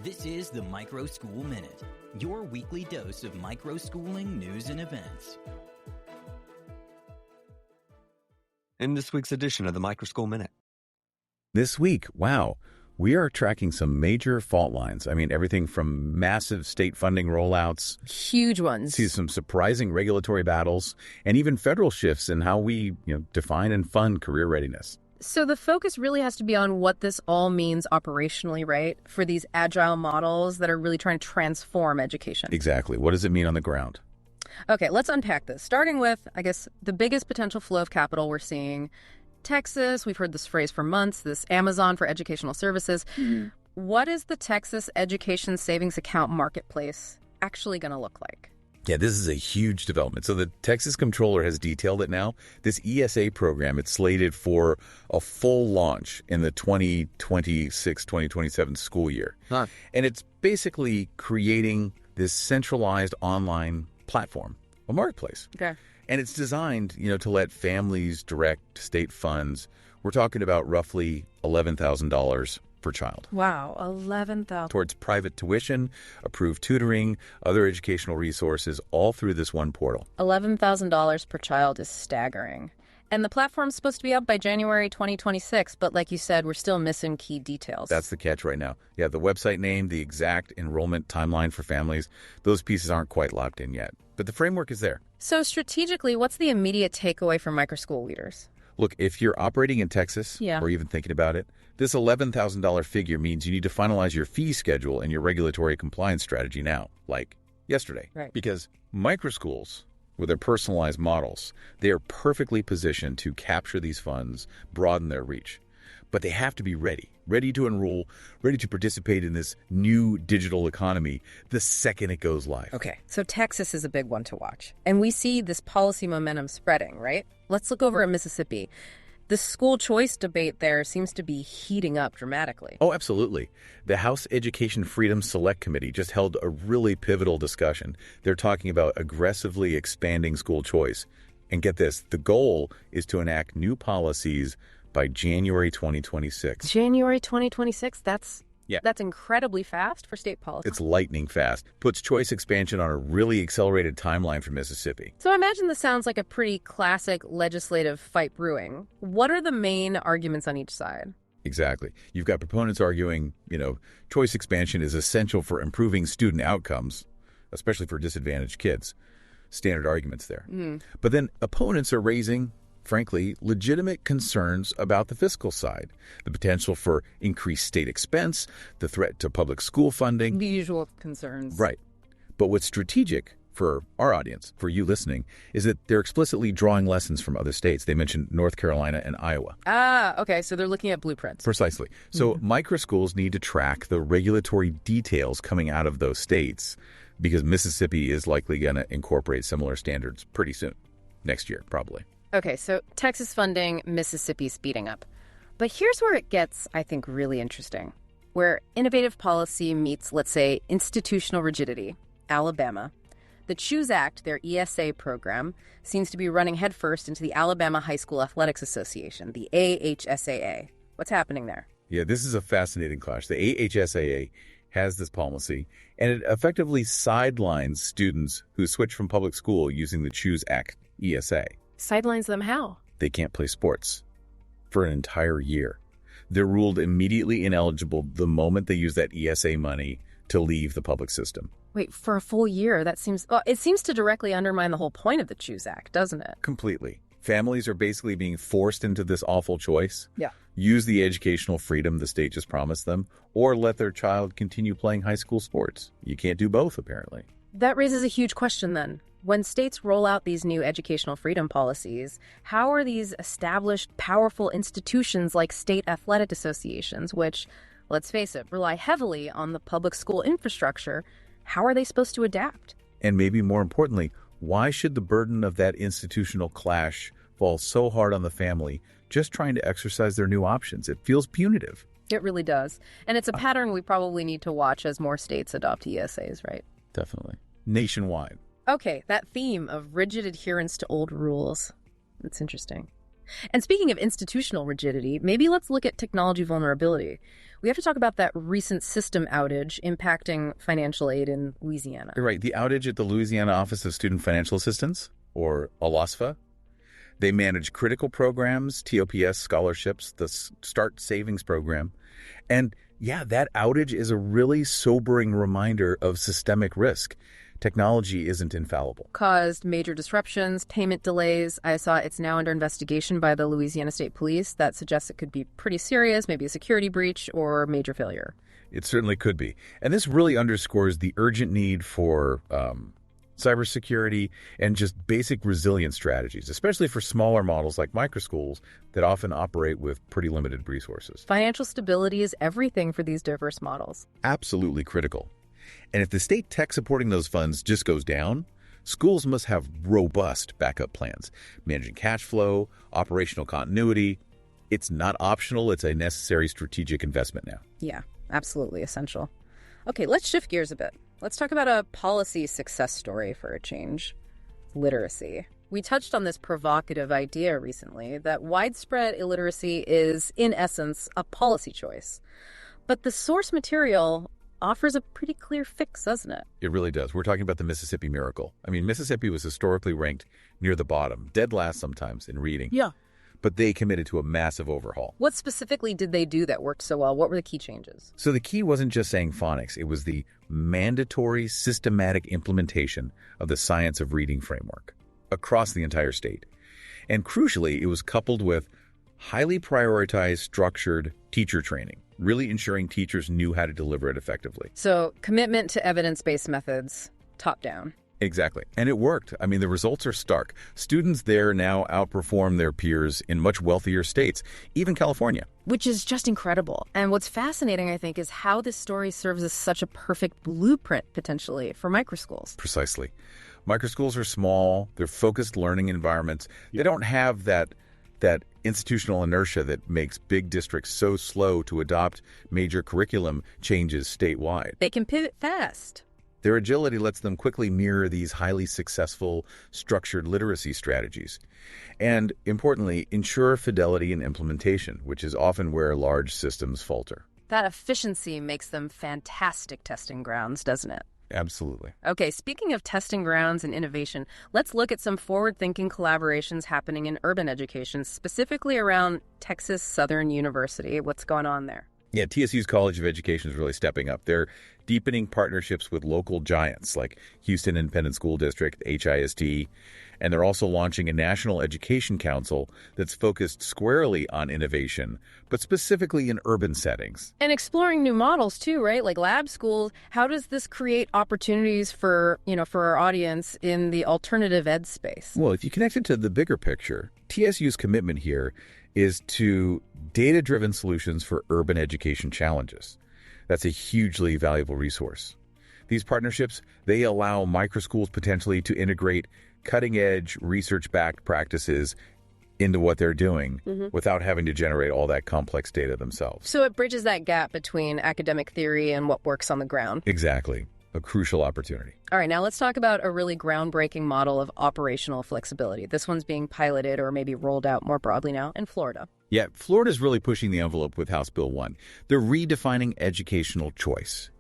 This is the Microschool Minute, your weekly dose of microschooling news and events. In this week's edition of the Microschool Minute. This week, wow, we are tracking some major fault lines. I mean, everything from massive state funding rollouts, huge ones, to some surprising regulatory battles, and even federal shifts in how we define and fund career readiness. So the focus really has to be on what this all means operationally, right? For these agile models that are really trying to transform education. Exactly. What does it mean on the ground? Okay, let's unpack this. Starting with, I guess, the biggest potential flow of capital we're seeing. Texas, we've heard this phrase for months, this Amazon for educational services. What is the Texas Education Savings Account Marketplace actually going to look like? Yeah, this is a huge development. So the Texas Comptroller has detailed it now. This ESA program, it's slated for a full launch in the 2026-2027 school year. And it's basically creating this centralized online platform, a marketplace. Okay. And it's designed, to let families direct state funds. We're talking about roughly $11,000 per child. Wow, $11,000. Towards private tuition, approved tutoring, other educational resources, all through this one portal. $11,000 per child is staggering. And the platform's supposed to be up by January 2026, but like you said, we're still missing key details. That's the catch right now. Yeah, the website name, the exact enrollment timeline for families, those pieces aren't quite locked in yet. But the framework is there. So strategically, what's the immediate takeaway for microschool leaders? Look, if you're operating in Texas or even thinking about it, this $11,000 figure means you need to finalize your fee schedule and your regulatory compliance strategy now, like yesterday. Right. Because microschools, with their personalized models, they are perfectly positioned to capture these funds, broaden their reach. But they have to be ready to enroll, ready to participate in this new digital economy the second it goes live. Okay, so Texas is a big one to watch. And we see this policy momentum spreading, right? Let's look over at Mississippi. The school choice debate there seems to be heating up dramatically. Oh, absolutely. The House Education Freedom Select Committee just held a really pivotal discussion. They're talking about aggressively expanding school choice. And get this, the goal is to enact new policies by January 2026. January 2026? That's incredibly fast for state policy. It's lightning fast. Puts choice expansion on a really accelerated timeline for Mississippi. So I imagine this sounds like a pretty classic legislative fight brewing. What are the main arguments on each side? Exactly. You've got proponents arguing, choice expansion is essential for improving student outcomes, especially for disadvantaged kids. Standard arguments there. But then opponents are raising, frankly, legitimate concerns about the fiscal side, the potential for increased state expense, the threat to public school funding. The usual concerns. Right. But what's strategic for our audience, for you listening, is that they're explicitly drawing lessons from other states. They mentioned North Carolina and Iowa. Okay. So they're looking at blueprints. Precisely. So microschools need to track the regulatory details coming out of those states because Mississippi is likely going to incorporate similar standards pretty soon. Next year, probably. Okay, so Texas funding, Mississippi speeding up. But here's where it gets, I think, really interesting. Where innovative policy meets, let's say, institutional rigidity. Alabama. The CHOOSE Act, their ESA program, seems to be running headfirst into the Alabama High School Athletics Association, the AHSAA. What's happening there? Yeah, this is a fascinating clash. The AHSAA has this policy, and it effectively sidelines students who switch from public school using the CHOOSE Act ESA. Sidelines them how? They can't play sports for an entire year. They're ruled immediately ineligible the moment they use that ESA money to leave the public system. Wait, for a full year? It seems to directly undermine the whole point of the CHOOSE Act, doesn't it? Completely. Families are basically being forced into this awful choice. Yeah. Use the educational freedom the state just promised them, or let their child continue playing high school sports. You can't do both, apparently. That raises a huge question then. When states roll out these new educational freedom policies, how are these established, powerful institutions like state athletic associations, which, let's face it, rely heavily on the public school infrastructure, how are they supposed to adapt? And maybe more importantly, why should the burden of that institutional clash fall so hard on the family just trying to exercise their new options? It feels punitive. It really does. And it's a pattern we probably need to watch as more states adopt ESAs, right? Definitely. Nationwide. Okay, that theme of rigid adherence to old rules. That's interesting. And speaking of institutional rigidity, maybe let's look at technology vulnerability. We have to talk about that recent system outage impacting financial aid in Louisiana. Right. The outage at the Louisiana Office of Student Financial Assistance, or OLOSFA. They manage critical programs, TOPS scholarships, the Start Savings Program. And yeah, that outage is a really sobering reminder of systemic risk. Technology isn't infallible. Caused major disruptions, payment delays. I saw it's now under investigation by the Louisiana State Police. That suggests it could be pretty serious, maybe a security breach or major failure. It certainly could be. And this really underscores the urgent need for cybersecurity and just basic resilience strategies, especially for smaller models like microschools that often operate with pretty limited resources. Financial stability is everything for these diverse models. Absolutely critical. And if the state tech supporting those funds just goes down, schools must have robust backup plans, managing cash flow, operational continuity. It's not optional. It's a necessary strategic investment now. Yeah, absolutely essential. Okay, let's shift gears a bit. Let's talk about a policy success story for a change. Literacy. We touched on this provocative idea recently that widespread illiteracy is, in essence, a policy choice. But the source material offers a pretty clear fix, doesn't it? It really does. We're talking about the Mississippi Miracle. I mean, Mississippi was historically ranked near the bottom, dead last sometimes in reading. Yeah. But they committed to a massive overhaul. What specifically did they do that worked so well? What were the key changes? So the key wasn't just saying phonics. It was the mandatory, systematic implementation of the science of reading framework across the entire state. And crucially, it was coupled with highly prioritized, structured teacher training, really ensuring teachers knew how to deliver it effectively. So commitment to evidence-based methods, top down. Exactly. And it worked. I mean, the results are stark. Students there now outperform their peers in much wealthier states, even California. Which is just incredible. And what's fascinating, I think, is how this story serves as such a perfect blueprint, potentially, for microschools. Precisely. Microschools are small. They're focused learning environments. They don't have that institutional inertia that makes big districts so slow to adopt major curriculum changes statewide. They can pivot fast. Their agility lets them quickly mirror these highly successful, structured literacy strategies. And, importantly, ensure fidelity in implementation, which is often where large systems falter. That efficiency makes them fantastic testing grounds, doesn't it? Absolutely. Okay, speaking of testing grounds and innovation, let's look at some forward-thinking collaborations happening in urban education, specifically around Texas Southern University. What's going on there? Yeah, TSU's College of Education is really stepping up. They're deepening partnerships with local giants like Houston Independent School District, HISD, and they're also launching a national education council that's focused squarely on innovation, but specifically in urban settings. And exploring new models too, right? Like lab schools. How does this create opportunities for our audience in the alternative ed space? Well, if you connect it to the bigger picture, TSU's commitment here is to data-driven solutions for urban education challenges. That's a hugely valuable resource. These partnerships, they allow microschools potentially to integrate cutting-edge, research-backed practices into what they're doing without having to generate all that complex data themselves. So it bridges that gap between academic theory and what works on the ground. Exactly. A crucial opportunity. All right, now let's talk about a really groundbreaking model of operational flexibility. This one's being piloted or maybe rolled out more broadly now in Florida. Yeah, Florida's really pushing the envelope with House Bill 1. They're redefining educational choice.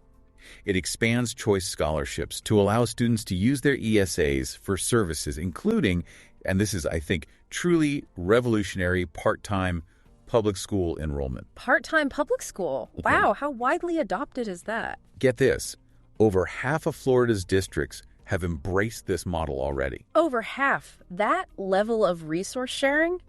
It expands choice scholarships to allow students to use their ESAs for services, including, and this is, I think, truly revolutionary, part-time public school enrollment. Part-time public school? Wow, how widely adopted is that? Get this. Over half of Florida's districts have embraced this model already. Over half. That level of resource sharing,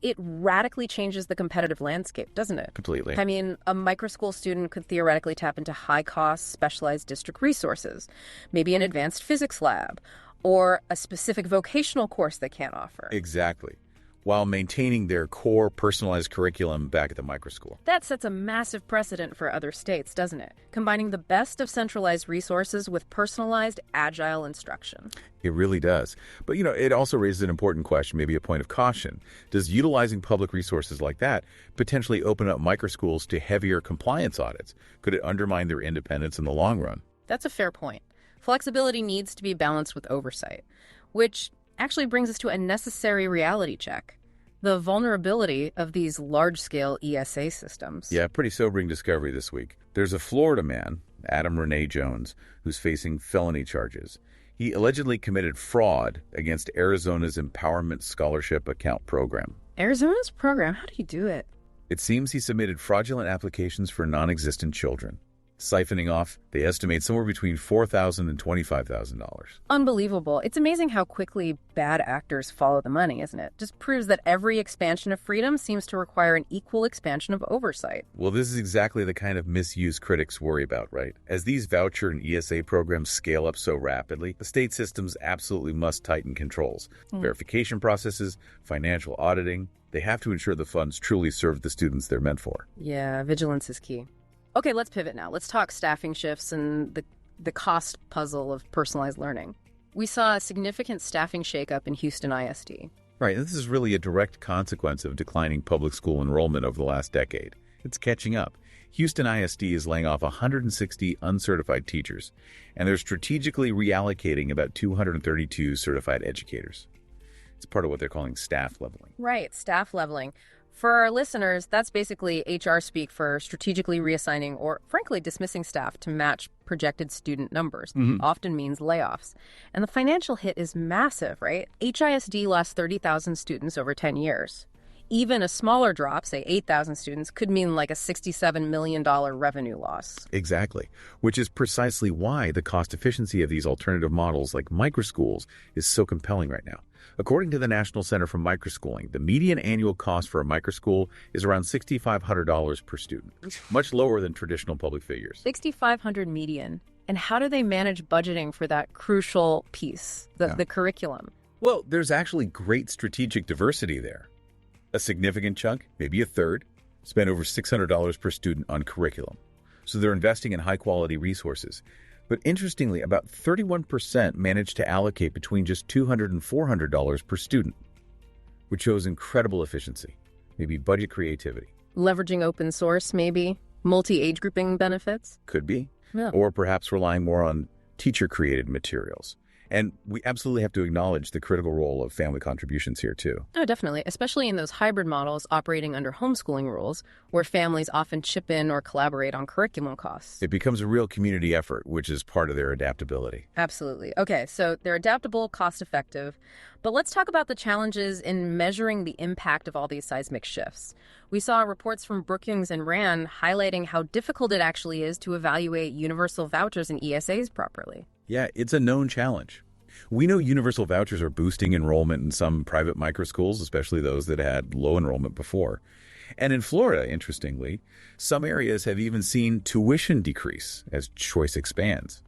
it radically changes the competitive landscape, doesn't it? Completely. I mean, a microschool student could theoretically tap into high-cost, specialized district resources, maybe an advanced physics lab, or a specific vocational course they can't offer. Exactly. While maintaining their core personalized curriculum back at the microschool. That sets a massive precedent for other states, doesn't it? Combining the best of centralized resources with personalized, agile instruction. It really does. But, it also raises an important question, maybe a point of caution. Does utilizing public resources like that potentially open up microschools to heavier compliance audits? Could it undermine their independence in the long run? That's a fair point. Flexibility needs to be balanced with oversight, which actually brings us to a necessary reality check. the vulnerability of these large-scale ESA systems. Yeah, pretty sobering discovery this week. There's a Florida man, Adam Renee Jones, who's facing felony charges. He allegedly committed fraud against Arizona's Empowerment Scholarship Account program. Arizona's program? How do you do it? It seems he submitted fraudulent applications for non-existent children, siphoning off, they estimate, somewhere between $4,000 and $25,000. Unbelievable. It's amazing how quickly bad actors follow the money, isn't it? Just proves that every expansion of freedom seems to require an equal expansion of oversight. Well, this is exactly the kind of misuse critics worry about, right? As these voucher and ESA programs scale up so rapidly, the state systems absolutely must tighten controls. Verification processes, financial auditing, they have to ensure the funds truly serve the students they're meant for. Yeah, vigilance is key. Okay, let's pivot now. Let's talk staffing shifts and the cost puzzle of personalized learning. We saw a significant staffing shakeup in Houston ISD. Right, this is really a direct consequence of declining public school enrollment over the last decade. It's catching up. Houston ISD is laying off 160 uncertified teachers, and they're strategically reallocating about 232 certified educators. It's part of what they're calling staff leveling. Right, staff leveling. For our listeners, that's basically HR speak for strategically reassigning or, frankly, dismissing staff to match projected student numbers. Often means layoffs. And the financial hit is massive, right? HISD lost 30,000 students over 10 years. Even a smaller drop, say 8,000 students, could mean like a $67 million revenue loss. Exactly, which is precisely why the cost efficiency of these alternative models like microschools is so compelling right now. According to the National Center for Microschooling, the median annual cost for a microschool is around $6,500 per student, much lower than traditional public figures. $6,500 median. And how do they manage budgeting for that crucial piece, the curriculum? Well, there's actually great strategic diversity there. A significant chunk, maybe a third, spend over $600 per student on curriculum. So they're investing in high-quality resources. But interestingly, about 31% managed to allocate between just $200 and $400 per student, which shows incredible efficiency, maybe budget creativity. Leveraging open source, maybe? Multi-age grouping benefits? Could be. Yeah. Or perhaps relying more on teacher-created materials. And we absolutely have to acknowledge the critical role of family contributions here, too. Oh, definitely, especially in those hybrid models operating under homeschooling rules, where families often chip in or collaborate on curriculum costs. It becomes a real community effort, which is part of their adaptability. Absolutely. Okay, so they're adaptable, cost-effective. But let's talk about the challenges in measuring the impact of all these seismic shifts. We saw reports from Brookings and RAND highlighting how difficult it actually is to evaluate universal vouchers and ESAs properly. Yeah, it's a known challenge. We know universal vouchers are boosting enrollment in some private microschools, especially those that had low enrollment before. And in Florida, interestingly, some areas have even seen tuition decrease as choice expands.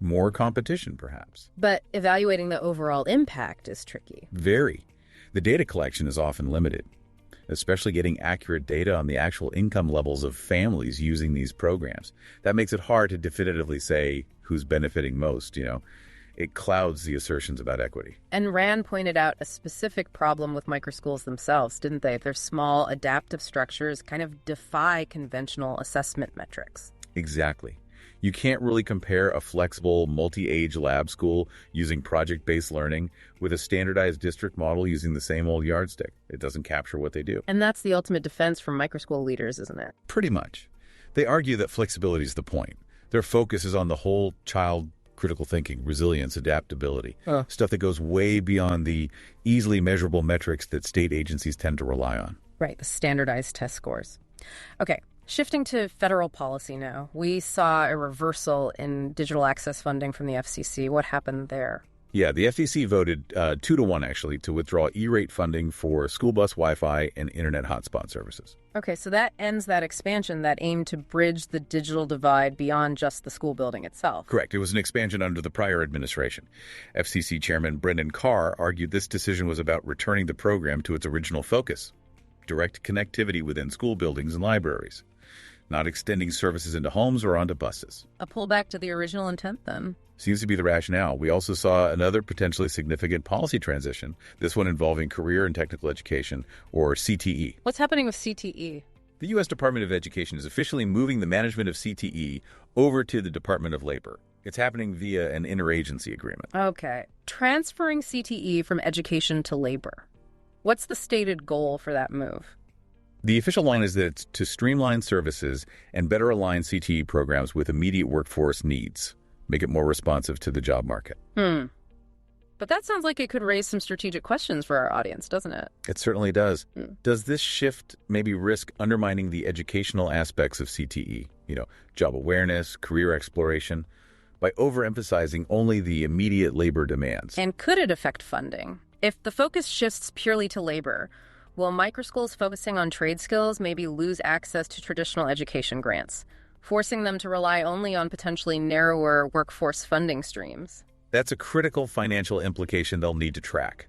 More competition, perhaps. But evaluating the overall impact is tricky. Very. The data collection is often limited, especially getting accurate data on the actual income levels of families using these programs. That makes it hard to definitively say who's benefiting most, It clouds the assertions about equity. And RAND pointed out a specific problem with microschools themselves, didn't they? Their small, adaptive structures kind of defy conventional assessment metrics. Exactly. You can't really compare a flexible, multi-age lab school using project-based learning with a standardized district model using the same old yardstick. It doesn't capture what they do. And that's the ultimate defense from microschool leaders, isn't it? Pretty much. They argue that flexibility is the point. Their focus is on the whole child critical thinking, resilience, adaptability, stuff that goes way beyond the easily measurable metrics that state agencies tend to rely on. Right, the standardized test scores. Okay, shifting to federal policy now. We saw a reversal in digital access funding from the FCC. What happened there? Yeah, the FCC voted 2-1, actually, to withdraw E-rate funding for school bus Wi-Fi and internet hotspot services. Okay, so that ends that expansion that aimed to bridge the digital divide beyond just the school building itself. Correct. It was an expansion under the prior administration. FCC Chairman Brendan Carr argued this decision was about returning the program to its original focus, direct connectivity within school buildings and libraries, not extending services into homes or onto buses. A pullback to the original intent, then. Seems to be the rationale. We also saw another potentially significant policy transition, this one involving career and technical education, or CTE. What's happening with CTE? The U.S. Department of Education is officially moving the management of CTE over to the Department of Labor. It's happening via an interagency agreement. Okay. Transferring CTE from education to labor. What's the stated goal for that move? The official line is that it's to streamline services and better align CTE programs with immediate workforce needs, make it more responsive to the job market. But that sounds like it could raise some strategic questions for our audience, doesn't it? It certainly does. Does this shift maybe risk undermining the educational aspects of CTE, job awareness, career exploration, by overemphasizing only the immediate labor demands? And could it affect funding? If the focus shifts purely to labor, will microschools focusing on trade skills maybe lose access to traditional education grants, forcing them to rely only on potentially narrower workforce funding streams? That's a critical financial implication they'll need to track,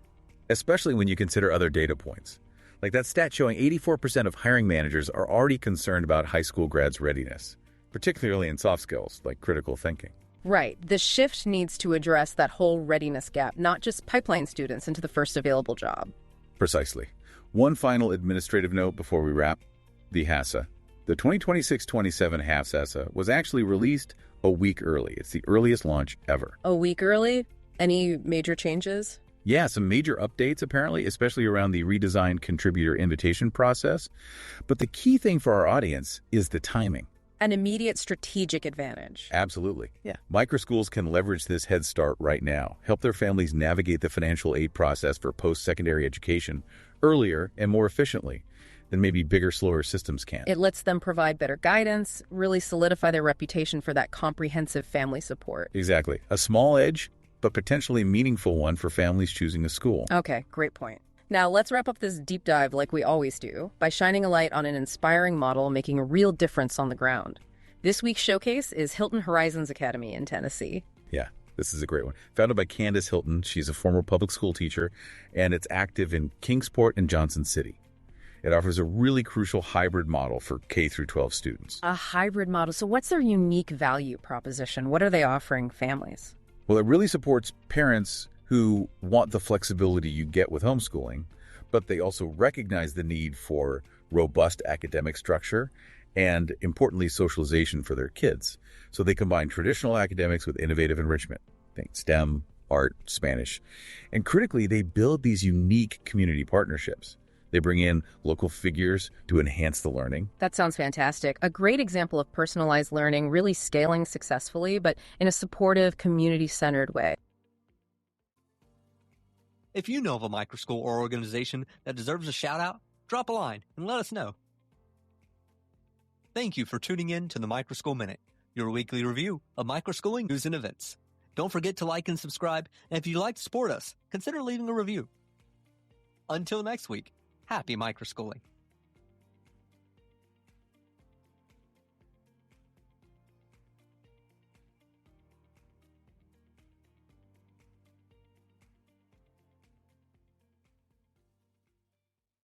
especially when you consider other data points. Like that stat showing 84% of hiring managers are already concerned about high school grads' readiness, particularly in soft skills like critical thinking. Right. The shift needs to address that whole readiness gap, not just pipeline students into the first available job. Precisely. One final administrative note before we wrap. The HASA. The 2026-27 HASA was actually released a week early. It's the earliest launch ever. A week early? Any major changes? Yeah, some major updates apparently, especially around the redesigned contributor invitation process. But the key thing for our audience is the timing. An immediate strategic advantage. Absolutely. Yeah. Microschools can leverage this head start right now, help their families navigate the financial aid process for post-secondary education earlier and more efficiently than maybe bigger, slower systems can. It lets them provide better guidance, really solidify their reputation for that comprehensive family support. Exactly. A small edge, but potentially meaningful one for families choosing a school. Okay, great point. Now, let's wrap up this deep dive like we always do by shining a light on an inspiring model making a real difference on the ground. This week's showcase is Hilton Horizons Academy in Tennessee. Yeah, this is a great one. Founded by Candace Hilton, she's a former public school teacher, and it's active in Kingsport and Johnson City. It offers a really crucial hybrid model for K through 12 students. A hybrid model. So what's their unique value proposition? What are they offering families? Well, it really supports parents who want the flexibility you get with homeschooling, but they also recognize the need for robust academic structure and, importantly, socialization for their kids. So they combine traditional academics with innovative enrichment. Think STEM, art, Spanish. And critically, they build these unique community partnerships. They bring in local figures to enhance the learning. That sounds fantastic. A great example of personalized learning really scaling successfully, but in a supportive, community-centered way. If you know of a microschool or organization that deserves a shout-out, drop a line and let us know. Thank you for tuning in to the Microschool Minute, your weekly review of microschooling news and events. Don't forget to like and subscribe, and if you'd like to support us, consider leaving a review. Until next week, happy microschooling.